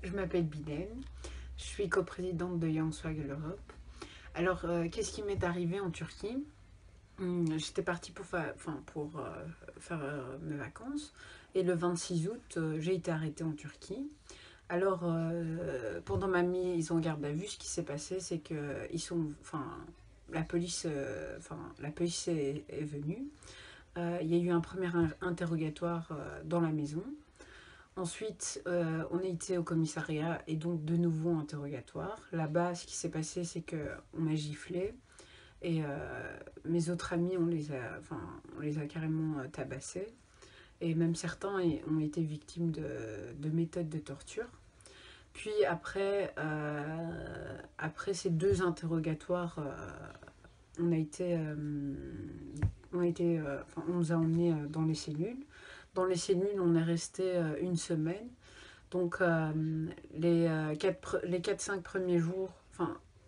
Je m'appelle Bilal, je suis coprésidente de Young Swaggle Europe. Alors, qu'est-ce qui m'est arrivé en Turquie? J'étais partie pour faire mes vacances et le 26 août, j'ai été arrêtée en Turquie. Alors, pendant ma mise en garde à vue, ce qui s'est passé, c'est que la police est venue. Il y a eu un premier interrogatoire dans la maison. Ensuite, on a été au commissariat et donc de nouveau interrogatoire. Là-bas, ce qui s'est passé, c'est qu'on m'a giflé et mes autres amis, on les a carrément tabassés. Et même certains ont été victimes de méthodes de torture. Puis après ces deux interrogatoires, on a été, on nous a emmenés dans les cellules. Dans les cellules, on est resté une semaine. Donc les 4-5 premiers jours,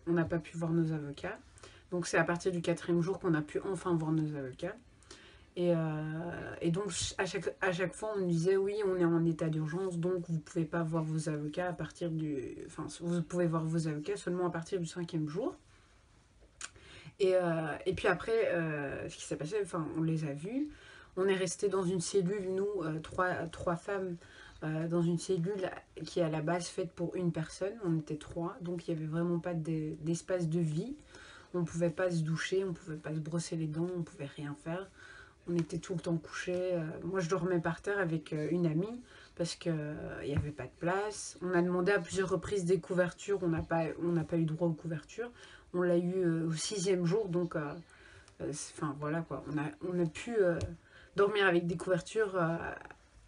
on n'a pas pu voir nos avocats. Donc c'est à partir du quatrième jour qu'on a pu enfin voir nos avocats. Et donc à chaque fois on nous disait oui, on est en état d'urgence, donc vous ne pouvez pas voir vos avocats à partir vous pouvez voir vos avocats seulement à partir du cinquième jour. Et puis après, ce qui s'est passé, on les a vus. On est resté dans une cellule, nous, trois femmes, dans une cellule qui est à la base faite pour une personne. On était trois, donc il n'y avait vraiment pas d'espace de vie. On ne pouvait pas se doucher, on ne pouvait pas se brosser les dents, on ne pouvait rien faire. On était tout le temps couchés. Moi, je dormais par terre avec une amie parce qu'il n'y avait pas de place. On a demandé à plusieurs reprises des couvertures, on n'a pas eu droit aux couvertures. On l'a eu au sixième jour, donc voilà quoi. On a pu dormir avec des couvertures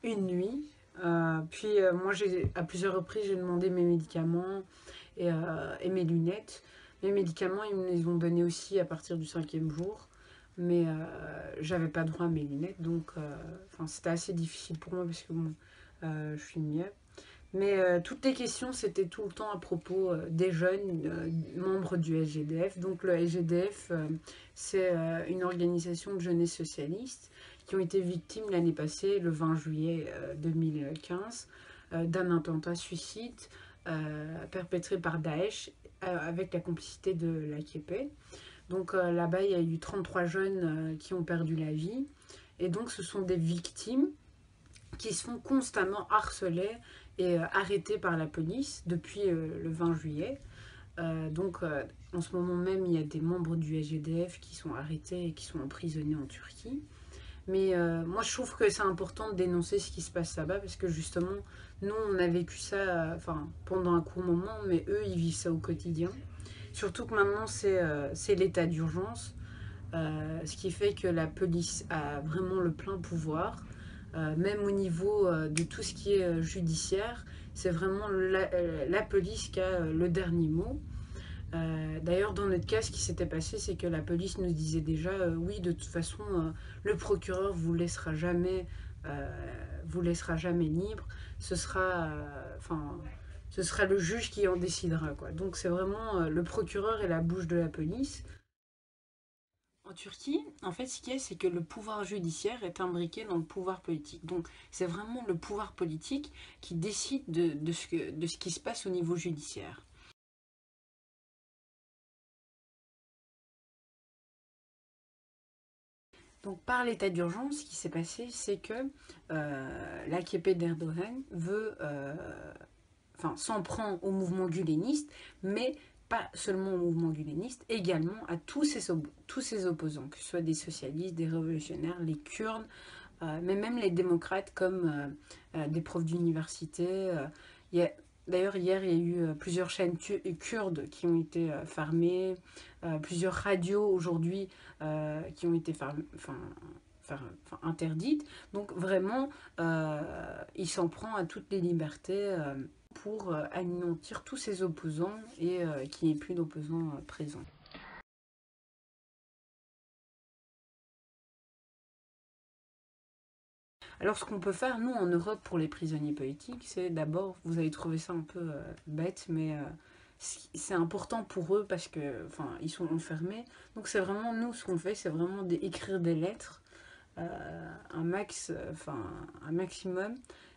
une nuit. Moi, à plusieurs reprises, j'ai demandé mes médicaments et mes lunettes. Mes médicaments, ils me les ont donnés aussi à partir du cinquième jour. Mais j'avais pas droit à mes lunettes, donc c'était assez difficile pour moi parce que bon, je suis mieux. Mais toutes les questions, c'était tout le temps à propos des jeunes membres du SGDF. Donc le SGDF, c'est une organisation de jeunesse socialiste qui ont été victimes l'année passée, le 20 juillet 2015, d'un attentat suicide perpétré par Daesh avec la complicité de l'AKP. Donc là-bas, il y a eu 33 jeunes qui ont perdu la vie. Et donc ce sont des victimes qui se font constamment harceler et arrêter par la police depuis le 20 juillet. En ce moment même, il y a des membres du SGDF qui sont arrêtés et qui sont emprisonnés en Turquie. Mais moi, je trouve que c'est important de dénoncer ce qui se passe là-bas parce que justement, nous, on a vécu ça pendant un court moment, mais eux, ils vivent ça au quotidien. Surtout que maintenant, c'est l'état d'urgence, ce qui fait que la police a vraiment le plein pouvoir. Même au niveau de tout ce qui est judiciaire, c'est vraiment la police qui a le dernier mot. D'ailleurs, dans notre cas, ce qui s'était passé, c'est que la police nous disait déjà, oui, de toute façon, le procureur vous laissera jamais libre. Ce sera le juge qui en décidera, quoi. Donc c'est vraiment le procureur et la bouche de la police. En Turquie, en fait, ce qu'il y a, c'est que le pouvoir judiciaire est imbriqué dans le pouvoir politique. Donc, c'est vraiment le pouvoir politique qui décide de ce qui se passe au niveau judiciaire. Donc, par l'état d'urgence, ce qui s'est passé, c'est que l'AKP d'Erdogan s'en prend au mouvement guleniste, mais pas seulement au mouvement guleniste, également à tous ses opposants, que ce soit des socialistes, des révolutionnaires, les Kurdes, mais même les démocrates comme des profs d'université. D'ailleurs, hier, il y a eu plusieurs chaînes kurdes qui ont été fermées, plusieurs radios aujourd'hui qui ont été interdites. Donc vraiment, il s'en prend à toutes les libertés pour anéantir tous ses opposants et qu'il n'y ait plus d'opposants présents. Alors ce qu'on peut faire, nous, en Europe, pour les prisonniers politiques, c'est d'abord, vous allez trouver ça un peu bête, mais c'est important pour eux parce que, ils sont enfermés. Donc c'est vraiment, nous, ce qu'on fait, c'est vraiment d'écrire des lettres, un maximum,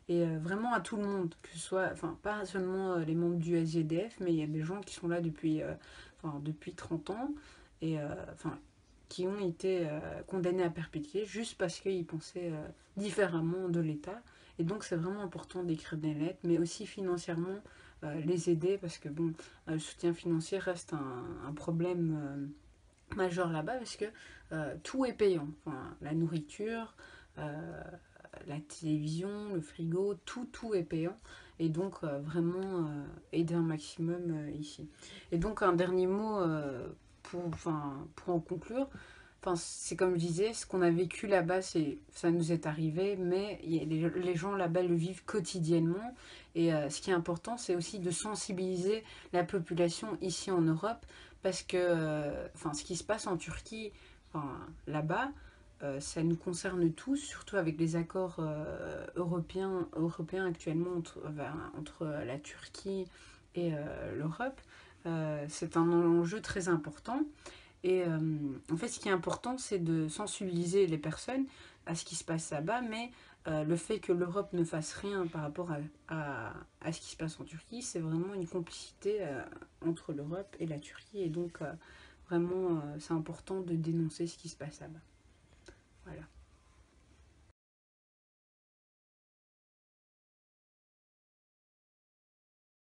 et vraiment à tout le monde, que ce soit, enfin pas seulement les membres du SGDF, mais il y a des gens qui sont là depuis 30 ans et enfin qui ont été condamnés à perpétuité juste parce qu'ils pensaient différemment de l'État. Et donc c'est vraiment important d'écrire des lettres, mais aussi financièrement les aider parce que bon, le soutien financier reste un problème majeur là-bas parce que tout est payant. Enfin, la nourriture, la télévision, le frigo, tout est payant. Et donc vraiment aider un maximum ici. Et donc un dernier mot pour en conclure. Enfin, c'est comme je disais, ce qu'on a vécu là-bas, ça nous est arrivé, mais les gens là-bas le vivent quotidiennement. Et ce qui est important, c'est aussi de sensibiliser la population ici en Europe, parce que ce qui se passe en Turquie, enfin, là-bas, ça nous concerne tous, surtout avec les accords européens actuellement entre la Turquie et l'Europe. C'est un enjeu très important. Et en fait, ce qui est important, c'est de sensibiliser les personnes à ce qui se passe là-bas, mais le fait que l'Europe ne fasse rien par rapport à ce qui se passe en Turquie, c'est vraiment une complicité entre l'Europe et la Turquie. Et donc, vraiment, c'est important de dénoncer ce qui se passe là-bas.